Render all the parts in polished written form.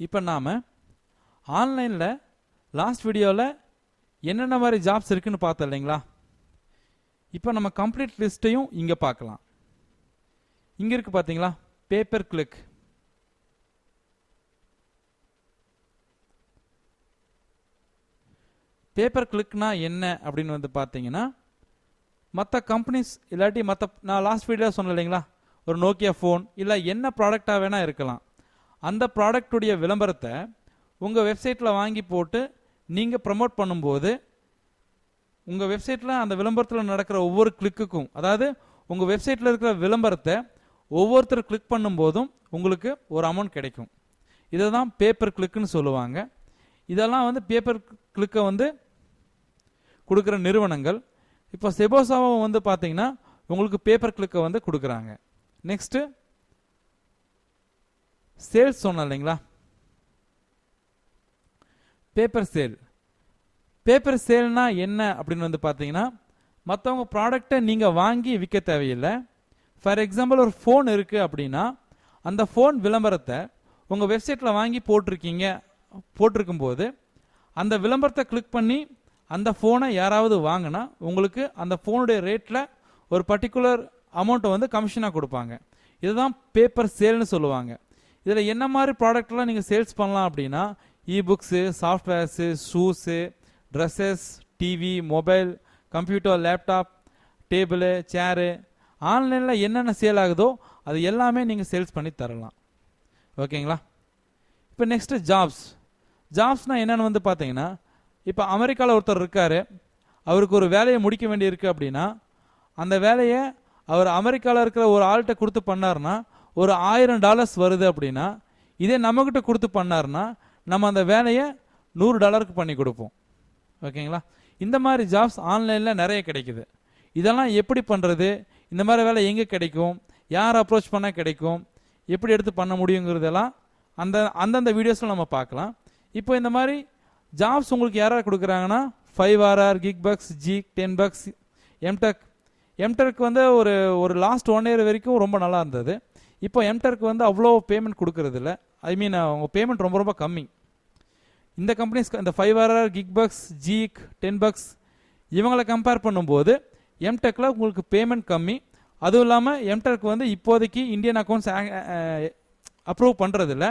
இப்போ நாம் ஆன்லைனில் லாஸ்ட் வீடியோவில் என்னென்ன மாதிரி ஜாப்ஸ் இருக்குன்னு பார்த்தோம் இல்லைங்களா? இப்போ நம்ம கம்ப்ளீட் லிஸ்ட்டையும் இங்கே பார்க்கலாம். இங்கே இருக்குது பார்த்தீங்களா, பேப்பர் கிளிக். பேப்பர் கிளிக்னா என்ன அப்படின்னு வந்து பார்த்தீங்கன்னா, மற்ற கம்பெனிஸ் இல்லாட்டி நான் லாஸ்ட் வீடியோவில் சொன்னேன் இல்லைங்களா, ஒரு நோக்கியா ஃபோன் இல்லை என்ன ப்ராடக்டாக வேணால் இருக்கலாம், அந்த ப்ராடக்டுடைய விளம்பரத்தை உங்கள் வெப்சைட்டில் வாங்கி போட்டு நீங்கள் ப்ரமோட் பண்ணும்போது உங்கள் வெப்சைட்டில் அந்த விளம்பரத்தில் நடக்கிற ஒவ்வொரு கிளிக்குக்கும், அதாவது உங்கள் வெப்சைட்டில் இருக்கிற விளம்பரத்தை ஒவ்வொருத்தர் கிளிக் பண்ணும்போதும் உங்களுக்கு ஒரு அமௌண்ட் கிடைக்கும். இதை தான் பேப்பர் கிளிக்குன்னு சொல்லுவாங்க. இதெல்லாம் வந்து பேப்பர் கிளிக்கை வந்து கொடுக்குற நிறுவனங்கள். இப்போ செபோசாவை வந்து பார்த்தீங்கன்னா உங்களுக்கு பேப்பர் கிளிக்கை வந்து கொடுக்குறாங்க. நெக்ஸ்ட்டு சேல்ஸ் சொன்னோம் இல்லைங்களா, பேப்பர் சேல். பேப்பர் சேல்னா என்ன அப்படின்னு வந்து பார்த்தீங்கன்னா, மற்றவங்க ப்ராடக்டை நீங்கள் வாங்கி விற்க தேவையில்லை. ஃபார் எக்ஸாம்பிள் ஒரு ஃபோன் இருக்குது அப்படின்னா, அந்த ஃபோன் விளம்பரத்தை உங்கள் வெப்சைட்டில் வாங்கி போட்டிருக்கும்போது அந்த விளம்பரத்தை கிளிக் பண்ணி அந்த ஃபோனை யாராவது வாங்கினா உங்களுக்கு அந்த ஃபோனுடைய ரேட்டில் ஒரு பர்டிகுலர் அமௌண்ட்டை வந்து கமிஷனாக கொடுப்பாங்க. இதுதான் பேப்பர் சேல்னு சொல்லுவாங்க. இதில் என்ன மாதிரி ப்ராடக்ட்லாம் நீங்கள் சேல்ஸ் பண்ணலாம் அப்படின்னா, ebooks, softwares, shoes, dresses, TV, mobile, computer, laptop, table, chair, ஆன்லைனில் என்னென்ன சேல் ஆகுதோ அது எல்லாமே நீங்கள் சேல்ஸ் பண்ணி தரலாம். ஓகேங்களா? இப்போ நெக்ஸ்ட்டு ஜாப்ஸ்னால் என்னென்னு வந்து பார்த்தீங்கன்னா, இப்போ அமெரிக்காவில் ஒருத்தர் இருக்கார், அவருக்கு ஒரு வேலையை முடிக்க வேண்டியிருக்கு அப்படின்னா, அந்த வேலையை அவர் அமெரிக்காவில் இருக்கிற ஒரு ஆள்கிட்ட கொடுத்து பண்ணார்னா ஒரு $1000 வருது அப்படின்னா, இதே நம்மக்கிட்ட கொடுத்து பண்ணார்னா நம்ம அந்த வேலையை $100 பண்ணி கொடுப்போம். ஓகேங்களா? இந்த மாதிரி ஜாப்ஸ் ஆன்லைனில் நிறைய கிடைக்குது. இதெல்லாம் எப்படி பண்ணுறது, இந்த மாதிரி வேலை எங்கே கிடைக்கும், யார் அப்ரோச் பண்ணால் கிடைக்கும், எப்படி எடுத்து பண்ண முடியுங்கிறதெல்லாம் அந்தந்த வீடியோஸில் நம்ம பார்க்கலாம். இப்போ இந்த மாதிரி ஜாப்ஸ் உங்களுக்கு யாராவது கொடுக்குறாங்கன்னா, 5RR, GigBucks, Geek, $10, எம்டெக் வந்து ஒரு லாஸ்ட் 1 year வரைக்கும் ரொம்ப நல்லா இருந்தது. இப்போ எம்டெக் வந்து அவ்வளோ பேமெண்ட் கொடுக்கறது இல்லை. அவங்க பேமெண்ட் ரொம்ப ரொம்ப கம்மி. இந்த கம்பெனிஸ், இந்த 5RR, GigBucks, Geek, $10 இவங்களை கம்பேர் பண்ணும்போது எம்டெக்கில் உங்களுக்கு பேமெண்ட் கம்மி. அதுவும் இல்லாமல் எம்டெக் வந்து இப்போதைக்கு இந்தியன் அக்கௌண்ட்ஸ் அப்ரூவ் பண்ணுறதில்ல.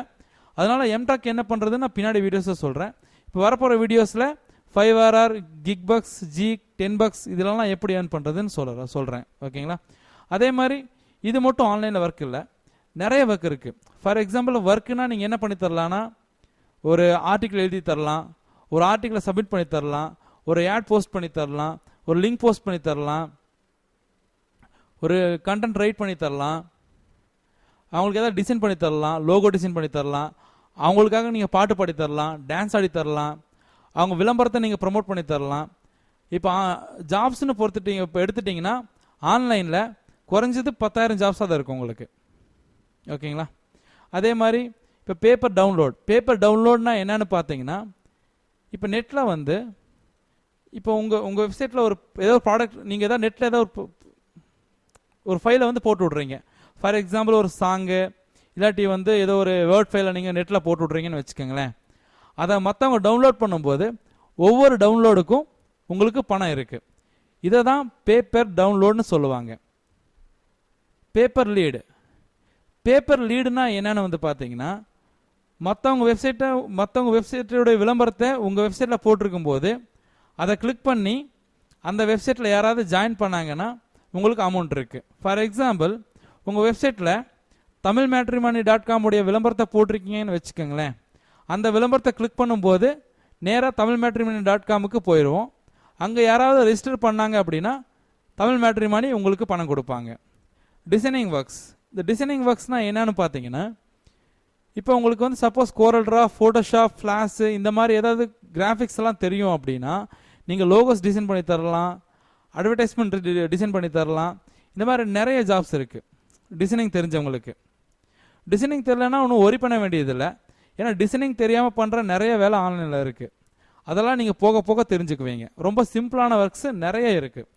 அதனால் எம்டெக் என்ன பண்ணுறதுன்னு நான் பின்னாடி வீடியோஸை சொல்கிறேன். இப்போ வரப்போகிற வீடியோஸில் 5RR, GigBucks, Geek, $10 இதெல்லாம் எப்படி ஏர்ன் பண்ணுறதுன்னு சொல்கிறேன். ஓகேங்களா? அதே மாதிரி இது மட்டும் ஆன்லைனில் ஒர்க் இல்லை, நிறைய ஒர்க் இருக்குது. ஃபார் எக்ஸாம்பிள் ஒர்க்குனா நீங்கள் என்ன பண்ணி தரலான்னா, ஒரு ஆர்டிக்கிள் எழுதி தரலாம், ஒரு ஆர்டிக்கிளை சப்மிட் பண்ணி தரலாம், ஒரு ஆட் போஸ்ட் பண்ணி தரலாம், ஒரு லிங்க் போஸ்ட் பண்ணி தரலாம், ஒரு கண்டென்ட் ரைட் பண்ணி தரலாம், அவங்களுக்கு ஏதாவது டிசைன் பண்ணி தரலாம், லோகோ டிசைன் பண்ணி தரலாம், அவங்களுக்காக நீங்கள் பாட்டு பாடி தரலாம், டான்ஸ் ஆடி தரலாம், அவங்க விளம்பரத்தை நீங்கள் ப்ரமோட் பண்ணி தரலாம். இப்போ ஜாப்ஸ்னு இப்போ எடுத்துட்டிங்கன்னா ஆன்லைனில் குறைஞ்சது 10,000 ஜாப்ஸாக தான் இருக்கும் உங்களுக்கு. ஓகேங்களா? அதே மாதிரி இப்போ பேப்பர் டவுன்லோட்னா என்னன்னு பார்த்தீங்கன்னா, இப்போ நெட்டில் வந்து இப்போ உங்கள் வெப்சைட்டில் ஏதோ ஒரு ப்ராடக்ட் நீங்கள் ஏதாவது நெட்டில் ஏதோ ஒரு ஃபைலை வந்து போட்டு விட்றீங்க. ஃபார் எக்ஸாம்பிள் ஒரு சாங்கு இல்லாட்டி வந்து ஏதோ ஒரு வேர்ட் ஃபைலை நீங்கள் நெட்டில் போட்டு விட்றீங்கன்னு வச்சுக்கோங்களேன். அதை மற்றவங்க டவுன்லோட் பண்ணும்போது ஒவ்வொரு டவுன்லோடுக்கும் உங்களுக்கு பணம் இருக்குது. இதை தான் பேப்பர் டவுன்லோடுன்னு சொல்லுவாங்க. பேப்பர் லீடுனா என்னென்னு வந்து பார்த்தீங்கன்னா, மற்றவங்க வெப்சைட்டோடைய விளம்பரத்தை உங்கள் வெப்சைட்டில் போட்டிருக்கும்போது அதை கிளிக் பண்ணி அந்த வெப்சைட்டில் யாராவது ஜாயின் பண்ணாங்கன்னா உங்களுக்கு அமௌண்ட் இருக்குது. ஃபார் எக்ஸாம்பிள் உங்கள் வெப்சைட்டில் tamilmatrimony.com உடைய விளம்பரத்தை போட்டிருக்கீங்கன்னு வச்சுக்கோங்களேன். அந்த விளம்பரத்தை கிளிக் பண்ணும்போது நேராக tamilmatrimony.comக்கு போயிடுவோம். அங்கே யாராவது ரெஜிஸ்டர் பண்ணாங்க அப்படின்னா tamilmatrimony உங்களுக்கு பணம் கொடுப்பாங்க. டிசைனிங் ஒர்க்ஸ்னால் என்னன்னு பார்த்தீங்கன்னா, இப்போ உங்களுக்கு வந்து சப்போஸ் கோரல்ட்ரா, ஃபோட்டோஷாப், ஃப்ளாஷு இந்த மாதிரி ஏதாவது கிராஃபிக்ஸ் எல்லாம் தெரியும் அப்படின்னா நீங்கள் லோகோஸ் டிசைன் பண்ணி தரலாம், அட்வர்டைஸ்மெண்ட் டிசைன் பண்ணி தரலாம். இந்த மாதிரி நிறைய ஜாப்ஸ் இருக்குது டிசைனிங் தெரிஞ்சவங்களுக்கு. டிசைனிங் தெரியலன்னா ஒன்றும் ஒரி பண்ண வேண்டியதில்லை. ஏன்னா டிசைனிங் தெரியாமல் பண்ணுற நிறைய வேலை ஆன்லைனில் இருக்குது. அதெல்லாம் நீங்கள் போக போக தெரிஞ்சுக்குவீங்க. ரொம்ப சிம்பிளான ஒர்க்ஸு நிறைய இருக்குது,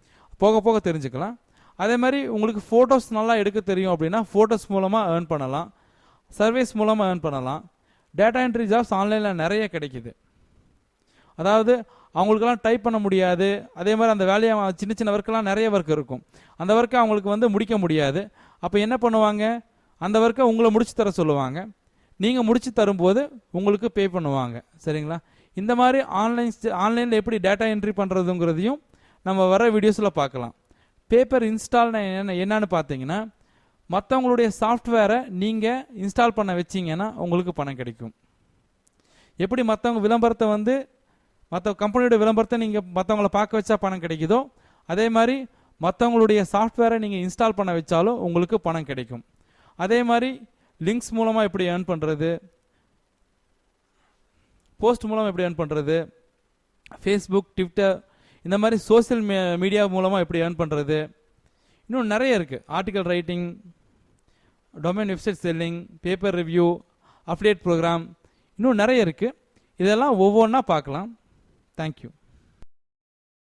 போக போக தெரிஞ்சுக்கலாம். அதே மாதிரி உங்களுக்கு ஃபோட்டோஸ் நல்லா எடுக்க தெரியும் அப்படின்னா ஃபோட்டோஸ் மூலமாக ஏர்ன் பண்ணலாம், சர்வீஸ் மூலமாக ஏர்ன் பண்ணலாம். டேட்டா என்ட்ரி ஜாப்ஸ் ஆன்லைனில் நிறைய கிடைக்குது. அதாவது அவங்களுக்கெல்லாம் டைப் பண்ண முடியாது, அதே மாதிரி அந்த வேலையை சின்ன சின்ன ஒர்க்கெல்லாம் நிறைய ஒர்க் இருக்கும், அந்த ஒர்க்கை அவங்களுக்கு வந்து முடிக்க முடியாது. அப்போ என்ன பண்ணுவாங்க, அந்த ஒர்க்கை உங்களை முடிச்சு தர சொல்லுவாங்க, நீங்கள் முடிச்சு தரும்போது உங்களுக்கு பே பண்ணுவாங்க. சரிங்களா? இந்த மாதிரி ஆன்லைனில் எப்படி டேட்டா என்ட்ரி பண்ணுறதுங்கிறதையும் நம்ம வர வீடியோஸில் பார்க்கலாம். பேப்பர் இன்ஸ்டால்னா என்னன்னு பார்த்தீங்கன்னா, மற்றவங்களுடைய சாஃப்ட்வேரை நீங்கள் இன்ஸ்டால் பண்ண வச்சிங்கன்னா உங்களுக்கு பணம் கிடைக்கும். எப்படி மற்றவங்க விளம்பரத்தை வந்து மற்ற கம்பெனியோட விளம்பரத்தை நீங்கள் மற்றவங்கள பார்க்க வச்சா பணம் கிடைக்குதோ, அதே மாதிரி மற்றவங்களுடைய சாஃப்ட்வேரை நீங்கள் இன்ஸ்டால் பண்ண வச்சாலும் உங்களுக்கு பணம் கிடைக்கும். அதே மாதிரி லிங்க்ஸ் மூலமாக எப்படி ஏர்ன் பண்ணுறது, போஸ்ட் மூலமாக எப்படி ஏர்ன் பண்ணுறது, ஃபேஸ்புக், ட்விட்டர் இந்த மாதிரி சோசியல் மீடியா மூலமாக எப்படி ஏர்ன் பண்ணுறது, இன்னும் நிறைய இருக்குது. Article writing, domain website selling, paper review, affiliate program, இன்னும் நிறைய இருக்குது. இதெல்லாம் ஒவ்வொன்றா பார்க்கலாம். தேங்க்யூ.